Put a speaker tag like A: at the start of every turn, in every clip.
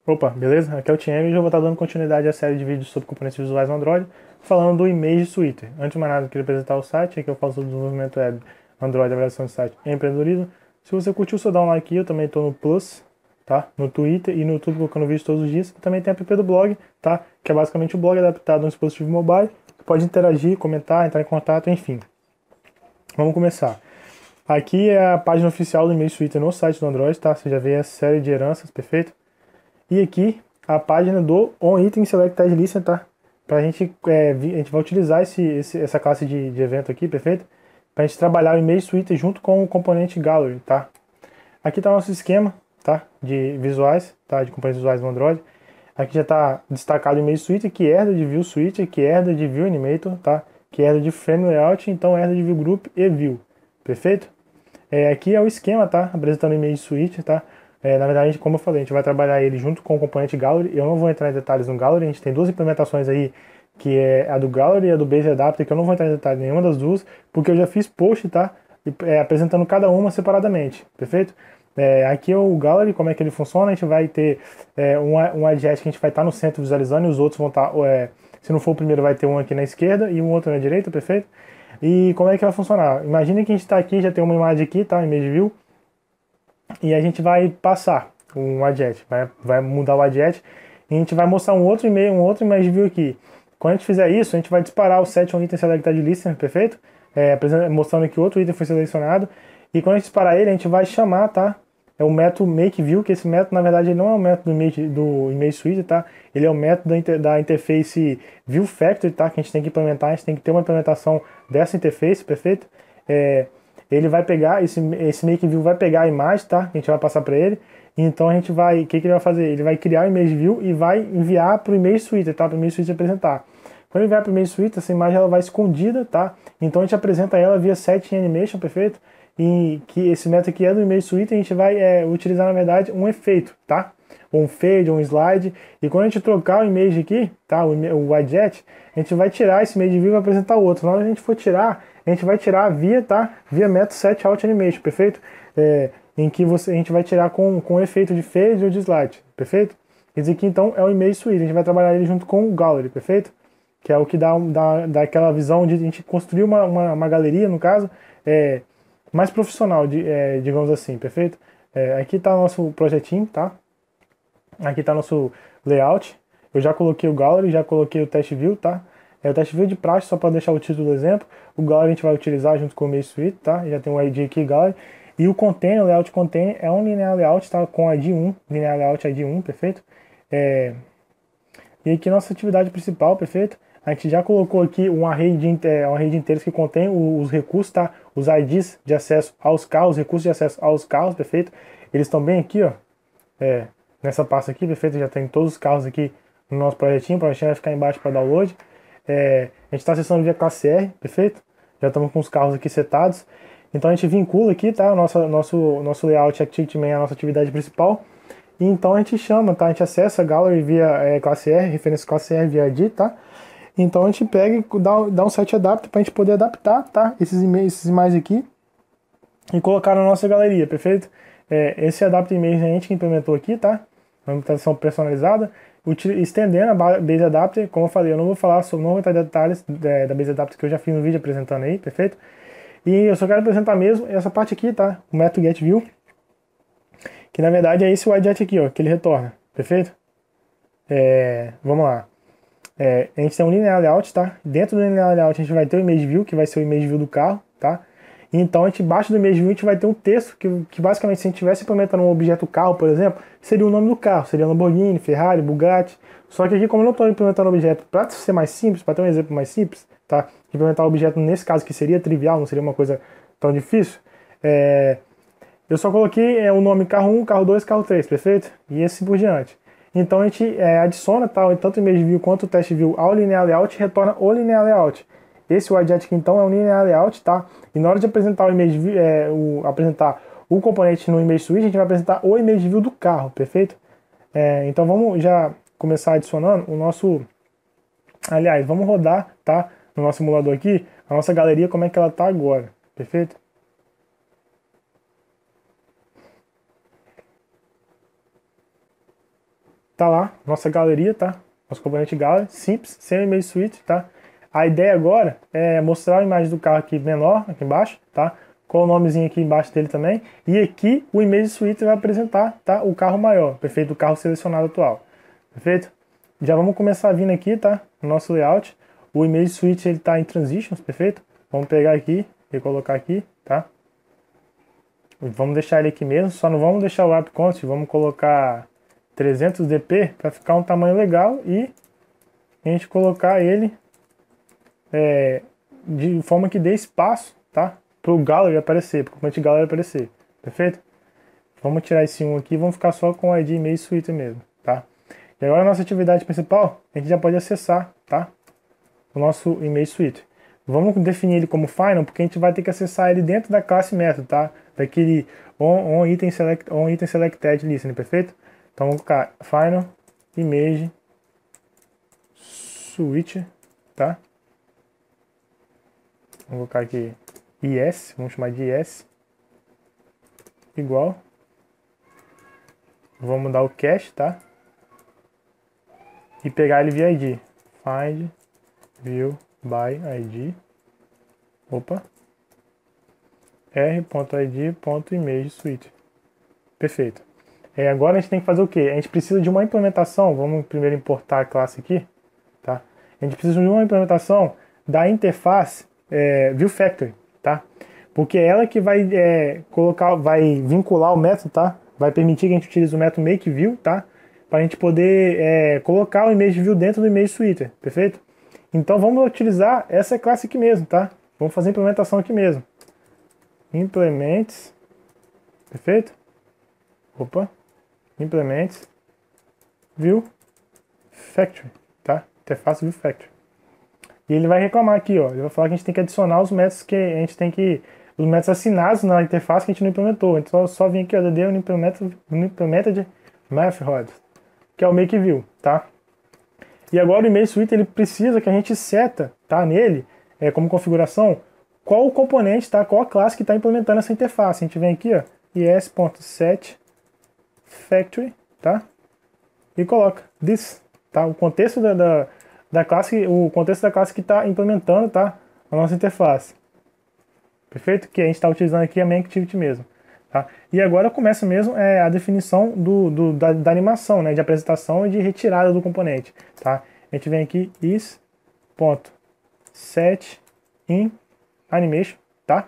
A: Opa, beleza? Aqui é o TM e eu já vou estar dando continuidade à série de vídeos sobre componentes visuais no Android, falando do Image Suite. Antes de mais nada, eu queria apresentar o site, aqui eu falo sobre desenvolvimento web, Android, avaliação de site e empreendedorismo. Se você curtiu, só dá um like aí, eu também estou no Plus, tá? No Twitter e no YouTube colocando vídeos todos os dias. E também tem a app do blog, tá? Que é basicamente um blog adaptado a um dispositivo mobile, que pode interagir, comentar, entrar em contato, enfim. Vamos começar. Aqui é a página oficial do Image Suite no site do Android, tá? Você já vê a série de heranças, perfeito? E aqui a página do OnItem Selected Listen, tá? Pra gente, a gente vai utilizar essa classe de evento aqui, perfeito? Pra gente trabalhar o Image Suite junto com o componente Gallery, tá? Aqui tá o nosso esquema, tá? De visuais, tá? De componentes visuais do Android. Aqui já está destacado o Image Suite, que herda de View Suite, que herda de View Animator, tá? Que herda de Frame Layout, então herda de View Group e View, perfeito? Aqui é o esquema, tá? Apresentando o Image Suite, tá? Na verdade, como eu falei, a gente vai trabalhar ele junto com o componente Gallery. Eu não vou entrar em detalhes no Gallery, a gente tem duas implementações aí, que é a do Gallery e a do Base Adapter, que eu não vou entrar em detalhes nenhuma das duas, porque eu já fiz post, tá? Apresentando cada uma separadamente, perfeito? Aqui é o Gallery, como é que ele funciona. A gente vai ter um adjet que a gente vai estar no centro visualizando, e os outros vão estar, se não for o primeiro, vai ter um aqui na esquerda e um outro na direita, perfeito? E como é que vai funcionar? Imagina que a gente está aqui, já tem uma imagem aqui, tá? Image view, e a gente vai passar um adjet, vai mudar o adjet, e a gente vai mostrar um outro image view aqui. Quando a gente fizer isso, a gente vai disparar o set on item selected listener, perfeito? Mostrando que outro item foi selecionado. E quando a gente disparar ele, a gente vai chamar, tá? É o método makeView, que esse método, na verdade, ele não é o método do Image Suite, tá? Ele é o método da interface ViewFactory, tá? Que a gente tem que implementar, a gente tem que ter uma implementação dessa interface, perfeito? Ele vai pegar, esse makeView vai pegar a imagem, tá? Que a gente vai passar para ele. Então a gente vai, o que ele vai fazer? Ele vai criar o Image View e vai enviar para o Image Suite, tá? Para o Image Suite apresentar. Quando ele enviar para o Image Suite, essa imagem ela vai escondida, tá? Então a gente apresenta ela via Setting Animation, perfeito? E que esse método aqui é do Image Suite, a gente vai utilizar, na verdade, um efeito, tá? Um fade, um slide. E quando a gente trocar o image aqui, tá? O widget, a gente vai tirar esse Image View e vai apresentar outro. Na hora que a gente for tirar, a gente vai tirar via, tá? Via método Set Out Animation, perfeito? Em que a gente vai tirar com efeito de fade ou de slide, perfeito? Esse aqui então é o Image Suite, a gente vai trabalhar ele junto com o Gallery, perfeito? Que é o que dá aquela visão de a gente construir uma galeria, no caso, mais profissional, digamos assim, perfeito? Aqui está nosso projetinho, tá? Aqui está nosso layout. Eu já coloquei o Gallery, já coloquei o Test View, tá? O Test View de praxe, só para deixar o título do exemplo. O Gallery a gente vai utilizar junto com o Image Suite, tá? Já tem o ID aqui, Gallery. E o Container, o Layout Container, é um Linear Layout, tá? Com ID 1, Linear Layout ID 1, perfeito? E aqui nossa atividade principal, perfeito? A gente já colocou aqui um array de inteiros que contém os recursos, tá? Os IDs de acesso aos carros, recursos de acesso aos carros, perfeito? Eles estão bem aqui, ó. Nessa pasta aqui, perfeito? Já tem todos os carros aqui no nosso projetinho. O projetinho vai ficar embaixo para download. A gente está acessando via classe R, perfeito? Já estamos com os carros aqui setados. Então a gente vincula aqui, tá? Nosso layout Activity Main é a nossa atividade principal. E então a gente chama, tá? A gente acessa a Gallery via classe R, referência classe R via ID, tá? Então a gente pega e dá um set adapter para a gente poder adaptar, tá? Esses imagens aqui e colocar na nossa galeria, perfeito? Esse adapter image a gente que implementou aqui, tá? Uma implementação personalizada, estendendo a base adapter. Como eu falei, eu não vou falar sobre, não vou entrar em detalhes da base adapter que eu já fiz no vídeo apresentando aí, perfeito? E eu só quero apresentar mesmo essa parte aqui, tá? O método getView, que na verdade é esse widget aqui, ó, que ele retorna, perfeito? Vamos lá. A gente tem um linear layout, tá? Dentro do linear layout a gente vai ter o image view, que vai ser o image view do carro, tá? Então a gente, embaixo do image view, a gente vai ter um texto que basicamente, se a gente estivesse implementando um objeto carro, por exemplo, seria o nome do carro, seria Lamborghini, Ferrari, Bugatti. Só que aqui, como eu não estou implementando um objeto para ser mais simples, para ter um exemplo mais simples, tá? Implementar o objeto nesse caso, que seria trivial, não seria uma coisa tão difícil, eu só coloquei o nome carro 1, carro 2, carro 3, perfeito? E assim por diante. Então a gente adiciona tanto o image view quanto o test view ao linear layout e retorna o linear layout. Esse widget aqui então é um linear layout, tá? E na hora de apresentar o image view, apresentar o componente no image suite, a gente vai apresentar o image view do carro, perfeito? Então vamos já começar adicionando o nosso... Aliás, vamos rodar, tá? No nosso simulador aqui, a nossa galeria, como é que ela tá agora, perfeito? tá lá, nossa galeria, tá? Nosso componente gallery, simples, sem o image suite, tá? A ideia agora é mostrar a imagem do carro aqui menor, aqui embaixo, tá? Com o nomezinho aqui embaixo dele também. E aqui o image suite vai apresentar, tá? O carro maior, perfeito? O carro selecionado atual, perfeito? Já vamos começar vindo aqui, tá? No nosso layout. O image suite ele tá em transitions, perfeito? Vamos pegar aqui e colocar aqui, tá? Vamos deixar ele aqui mesmo, só não vamos deixar o wrap constant, vamos colocar 300 dp para ficar um tamanho legal e a gente colocar ele de forma que dê espaço, tá? Para o gallery aparecer, para o componente gallery aparecer, perfeito? Vamos tirar esse 1 aqui e vamos ficar só com o ID image suite mesmo, tá? E agora a nossa atividade principal, a gente já pode acessar, tá? O nosso image suite. Vamos definir ele como final, porque a gente vai ter que acessar ele dentro da classe method, tá? Daquele on item selected listening, perfeito? Então vamos colocar final image suite, tá? Vamos colocar aqui is, vamos chamar de is, igual. Vamos mudar o cache, tá? E pegar ele via ID. Find view by ID. Opa. r.id.image suite. Perfeito. Agora a gente tem que fazer o quê? A gente precisa de uma implementação. Vamos primeiro importar a classe aqui, tá? A gente precisa de uma implementação da interface ViewFactory, tá? Porque é ela que vai vai vincular o método, tá? Vai permitir que a gente utilize o método makeView, tá? Para a gente poder colocar o ImageView dentro do ImageSweeter, perfeito? Então vamos utilizar essa classe aqui mesmo, tá? Vamos fazer a implementação aqui mesmo. Implements, perfeito? Opa, implements ViewFactory, tá? Interface ViewFactory. E ele vai reclamar aqui, ó. Ele vai falar que a gente tem que adicionar os métodos que a gente tem que os métodos assinados na interface que a gente não implementou. Então só vim aqui, ó, dd unimplemented method, que é o makeView, tá? E agora o ImageSuite ele precisa que a gente seta, tá, nele, como configuração, qual o componente, tá, qual a classe que está implementando essa interface. A gente vem aqui, ó, is.setFactory, tá? E coloca this, tá? O contexto da classe, o contexto da classe que está implementando, tá, a nossa interface. Perfeito? Que a gente está utilizando aqui a MainActivity mesmo. Tá? E agora começa mesmo a definição da animação, né, de apresentação e de retirada do componente. Tá? A gente vem aqui is.setInAnimation, tá?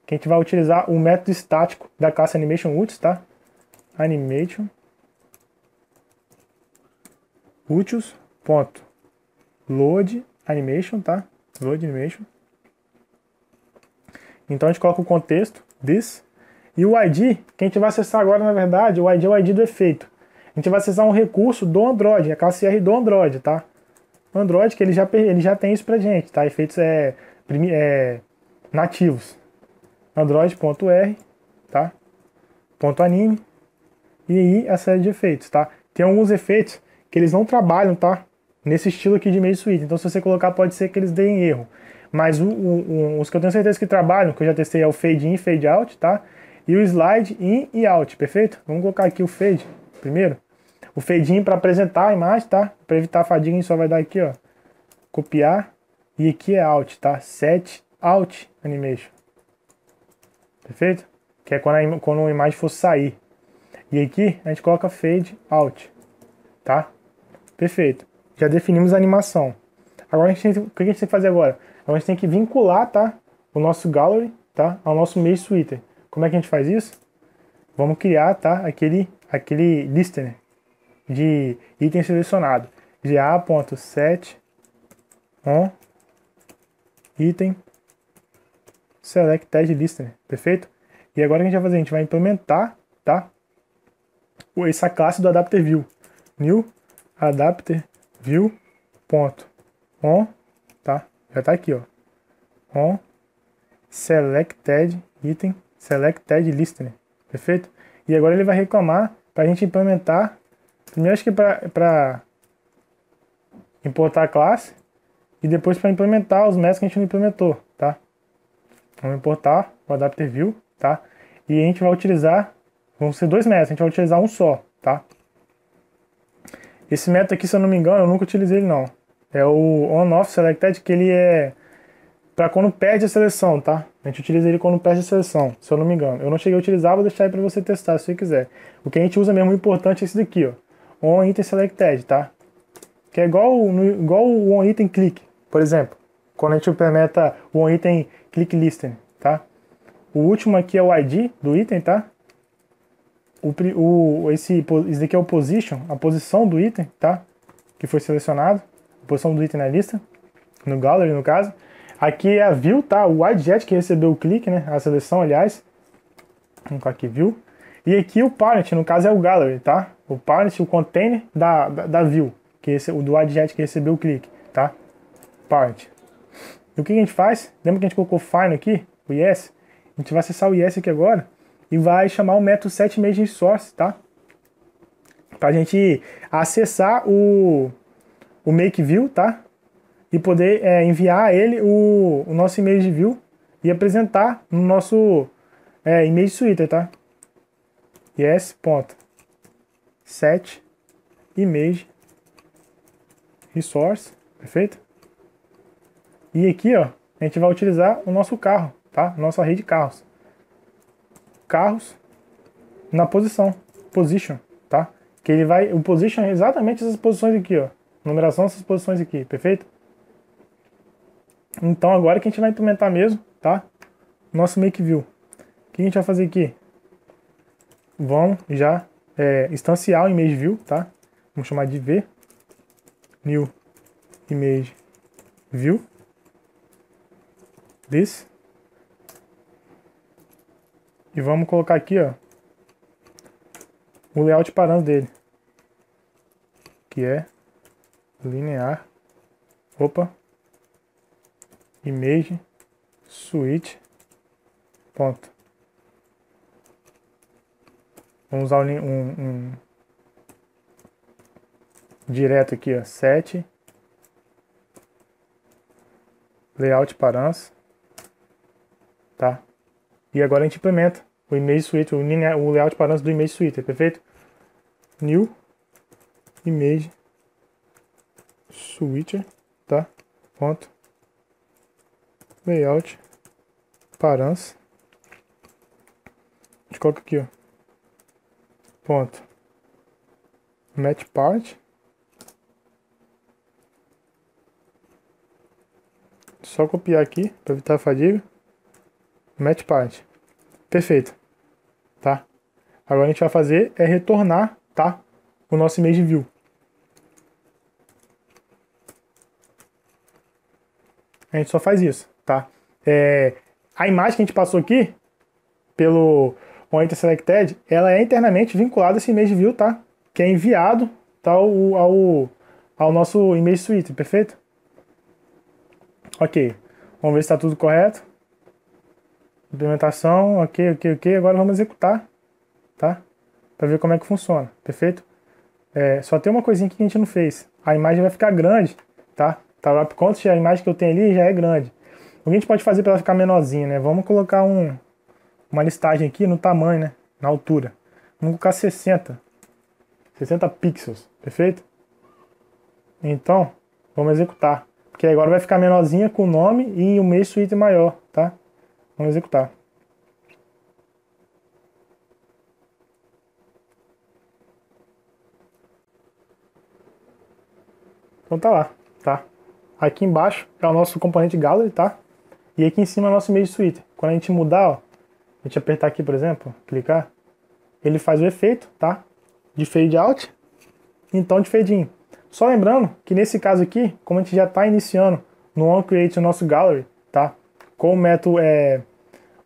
A: Que a gente vai utilizar o método estático da classe AnimationUtils, tá? Animation utils.loadAnimation, tá? LoadAnimation. Então a gente coloca o contexto, this, e o ID, que a gente vai acessar agora, na verdade, o ID é o ID do efeito. A gente vai acessar um recurso do Android, a classe R do Android, tá? O Android, que ele já tem isso pra gente, tá? Efeitos nativos. Android.r, tá? .anime, e aí a série de efeitos, tá? Tem alguns efeitos que eles não trabalham, tá? Nesse estilo aqui de ImageSuite. Então se você colocar, pode ser que eles deem erro. Mas os que eu tenho certeza que trabalham, que eu já testei, é o Fade In e Fade Out, tá? E o Slide In e Out, perfeito? Vamos colocar aqui o Fade primeiro. O Fade In para apresentar a imagem, tá? Para evitar a fadiga, a gente só vai dar aqui, ó. Copiar. E aqui é Out, tá? Set Out Animation. Perfeito? Que é quando a imagem for sair. E aqui a gente coloca Fade Out, tá? Perfeito. Já definimos a animação. Agora o que a gente tem que fazer agora? Agora a gente tem que vincular, tá, o nosso gallery, tá, ao nosso ImageSuite. Como é que a gente faz isso? Vamos criar, tá, aquele listener de item selecionado. De a.set on item selected listener, perfeito? E agora o que a gente vai fazer? A gente vai implementar, tá, essa classe do adapter view. New adapter view on, tá? Já tá aqui, ó. On selected item selected listener, perfeito? E agora ele vai reclamar para a gente implementar. Primeiro acho que para importar a classe e depois para implementar os métodos que a gente não implementou, tá? Vamos importar o adapter view, tá? E a gente vai utilizar, vão ser dois métodos, a gente vai utilizar um só, tá? Esse método aqui, se eu não me engano, eu nunca utilizei ele não. É o on-off selected, que ele é para quando perde a seleção, tá? A gente utiliza ele quando perde a seleção, se eu não me engano. Eu não cheguei a utilizar, vou deixar aí para você testar se você quiser. O que a gente usa mesmo, o importante é esse daqui, ó. On item selected, tá? Que é igual o on item click, por exemplo. Quando a gente implementa o on item click listen, tá? O último aqui é o ID do item, tá? Esse daqui é o position, a posição do item, tá? Que foi selecionado. A posição do item na lista, no gallery no caso. Aqui é a view, tá? O widget que recebeu o clique, né? A seleção, aliás. Vamos colocar aqui view. E aqui o parent, no caso é o gallery, tá? O parent, o container da view, o do widget que recebeu o clique, tá? Parent. E o que a gente faz? Lembra que a gente colocou final aqui, o yes? A gente vai acessar o yes aqui agora e vai chamar o método setImageResource, tá? Pra gente acessar o makeView, tá? E poder enviar a ele o nosso image view e apresentar no nosso image suite, tá? Yes.setImageResource, perfeito? E aqui, ó, a gente vai utilizar o nosso carro, tá? Nosso array de carros. Carros na position, tá? Que ele vai, o position é exatamente essas posições aqui, ó. Numeração dessas posições aqui, perfeito? Então agora que a gente vai implementar mesmo, tá? Nosso makeView. O que a gente vai fazer aqui? Vamos já instanciar o ImageView, tá? Vamos chamar de V. New ImageView. This. E vamos colocar aqui, ó, o layout parâmetro dele, que é linear, image suite, ponto. Vamos usar um direto aqui, ó, set layout params, tá? E agora a gente implementa o image suite, o layout params do image suite, perfeito? New image switcher, tá? Ponto. Layout params. A gente coloca aqui, ó. Ponto. Match part. Só copiar aqui para evitar a fadiga. Match part. Perfeito. Tá? Agora a gente vai fazer é retornar, tá? O nosso image view. A gente só faz isso, tá? A imagem que a gente passou aqui pelo onItemSelected, ela é internamente vinculada a esse image view, tá? Que é enviado, tá, ao nosso image suite, perfeito? Ok. Vamos ver se está tudo correto. Implementação, ok. Agora vamos executar, tá? Para ver como é que funciona, perfeito? Só tem uma coisinha que a gente não fez. A imagem vai ficar grande, tá? Tá, o wrap content, a imagem que eu tenho ali já é grande. O que a gente pode fazer para ela ficar menorzinha, né? Vamos colocar uma listagem aqui no tamanho, né? Na altura. Vamos colocar 60 pixels, perfeito? Então, vamos executar. Porque agora vai ficar menorzinha com o nome e o image suite maior, tá? Vamos executar. Então tá lá, tá? Aqui embaixo é o nosso componente gallery, tá? E aqui em cima é o nosso image suite. Quando a gente mudar, ó, a gente apertar aqui, por exemplo, clicar, ele faz o efeito, tá? De fade out, então de fade in. Só lembrando que nesse caso aqui, como a gente já está iniciando no onCreate o nosso gallery, tá? Com o método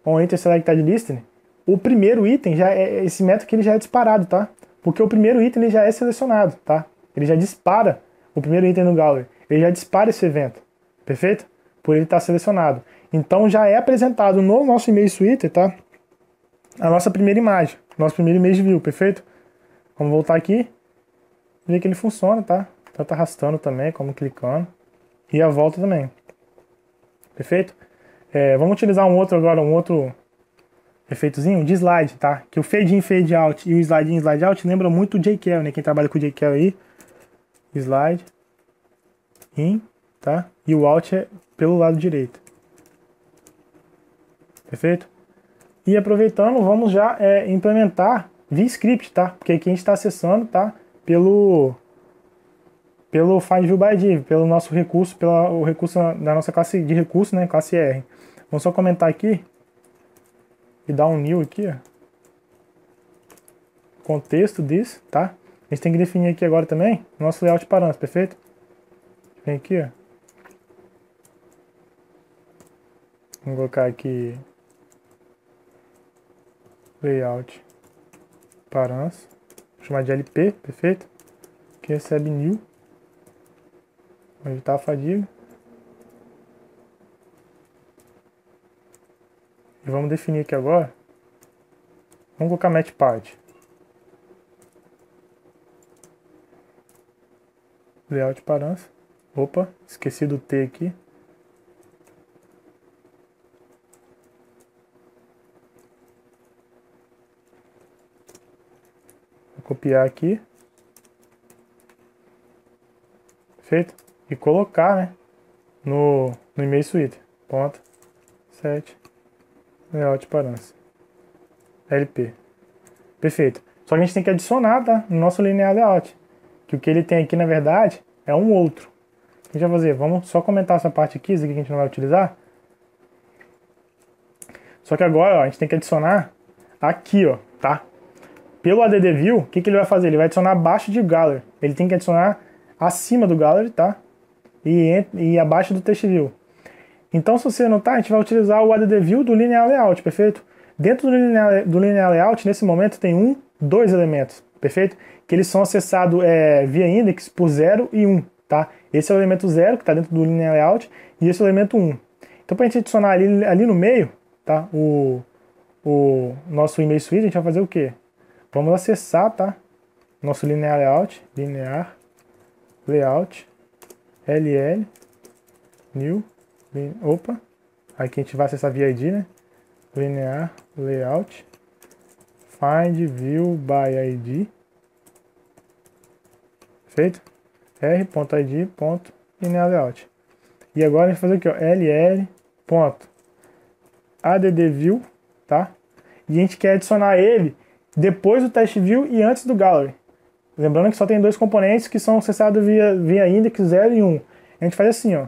A: onItemSelectedListener, o primeiro item já é esse método que ele já é disparado, tá? Porque o primeiro item ele já é selecionado, tá? Ele já dispara o primeiro item no gallery, ele já dispara esse evento, perfeito? Por ele estar selecionado. Então já é apresentado no nosso image suite, tá? A nossa primeira imagem, nosso primeiro image view, perfeito? Vamos voltar aqui, ver que ele funciona, tá? Tanto arrastando também, como clicando. E a volta também. Perfeito? Vamos utilizar um outro efeitozinho de slide, tá? Que o fade in, fade out e o slide in, slide out lembra muito o JKL, né? Quem trabalha com o JKL aí slide, in, tá? E o Alt é pelo lado direito. Perfeito? E aproveitando, vamos já implementar via script, tá? Porque aqui a gente está acessando, tá? Pelo Find View by Div, pelo nosso recurso, o recurso da nossa classe de recurso, né? Classe R. Vamos só comentar aqui e dar um new aqui, ó. Contexto disso, tá? A gente tem que definir aqui agora também nosso layout parâmetro, perfeito? Vem aqui, ó. Vamos colocar aqui layout parâmetro, vou chamar de LP, perfeito? Aqui recebe new, onde está a fadiga. E vamos definir aqui agora. Vamos colocar match part. Layout parâmetro. Opa, esqueci do T aqui. Vou copiar aqui. Perfeito? E colocar, né, no image suite. Ponto. Set. Layout parâmetro. LP. Perfeito. Só que a gente tem que adicionar, tá, no nosso linear layout. Que o que ele tem aqui, na verdade, é um outro. O que a gente vai fazer? Vamos só comentar essa parte aqui, isso aqui que a gente não vai utilizar. Só que agora, ó, a gente tem que adicionar aqui, ó, tá? Pelo ADD View, o que ele vai fazer? Ele vai adicionar abaixo de Gallery. Ele tem que adicionar acima do Gallery, tá? E abaixo do Text View. Então, se você notar, a gente vai utilizar o ADD View do Linear Layout, perfeito? Dentro do Linear Layout, nesse momento, tem dois elementos, perfeito? Que eles são acessados via index por 0 e 1, tá? Esse é o elemento 0, que está dentro do Linear Layout, e esse é o elemento 1. Então, para a gente adicionar ali no meio, tá? O nosso image suite, a gente vai fazer o quê? Vamos acessar, tá? Nosso Linear Layout, ll, new, opa, aqui a gente vai acessar via ID, né? Linear Layout, find view by ID, perfeito? r.id.linear layout. E agora a gente vai fazer aqui, ó, ll.addView, tá? E a gente quer adicionar ele depois do Text View e antes do Gallery. Lembrando que só tem dois componentes que são acessados via index 0 e 1. A gente faz assim, ó,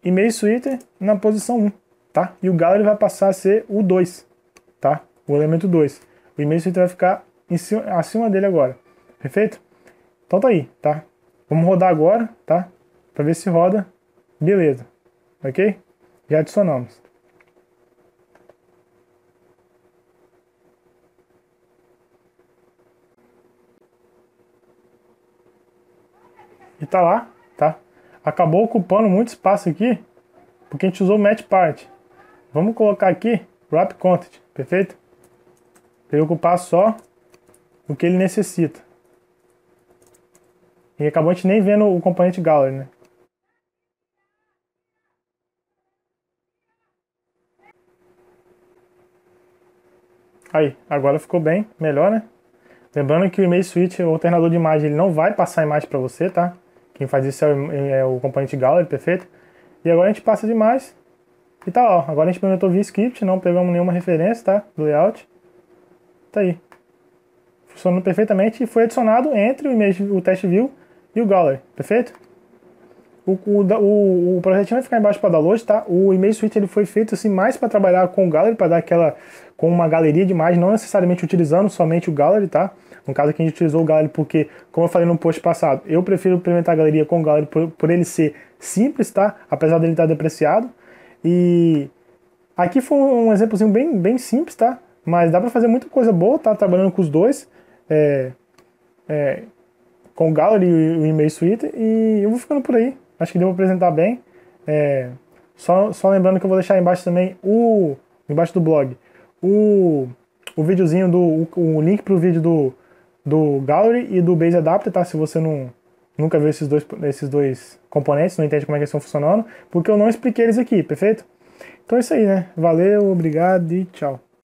A: image suite na posição 1, tá? E o Gallery vai passar a ser o 2, tá? O elemento 2. O image suite vai ficar acima dele agora, perfeito? Então tá aí, tá? Vamos rodar agora, tá? Pra ver se roda. Beleza, ok? Já adicionamos. E tá lá, tá? Acabou ocupando muito espaço aqui, porque a gente usou o match part. Vamos colocar aqui wrap content, perfeito? Para ele ocupar só o que ele necessita. E acabou a gente nem vendo o componente gallery, né? Aí, agora ficou bem, melhor, né? Lembrando que o image suite, o alternador de imagem, ele não vai passar a imagem para você, tá? Quem faz isso é o componente gallery, perfeito? E agora a gente passa de imagem e tá ó. Agora a gente implementou via script, não pegamos nenhuma referência, tá? Do layout. Tá aí. Funcionando perfeitamente e foi adicionado entre o Text View e o Gallery, perfeito? O projetinho vai ficar embaixo para download, tá? O image suite ele foi feito assim mais para trabalhar com o Gallery, para dar aquela com uma galeria de imagens, não necessariamente utilizando somente o Gallery, tá? No caso aqui a gente utilizou o Gallery porque, como eu falei no post passado, eu prefiro implementar a galeria com o Gallery por ele ser simples, tá? Apesar dele estar depreciado. E aqui foi um exemplozinho bem simples, tá? Mas dá para fazer muita coisa boa, tá? Trabalhando com os dois, com o Gallery e o image suite. E eu vou ficando por aí. Acho que deu para apresentar bem. Só lembrando que eu vou deixar embaixo também embaixo do blog o videozinho o link para o vídeo do Gallery e do Base Adapter, tá? Se você nunca viu esses dois componentes, não entende como é que eles estão funcionando, porque eu não expliquei eles aqui, perfeito? Então é isso aí, né? Valeu, obrigado e tchau.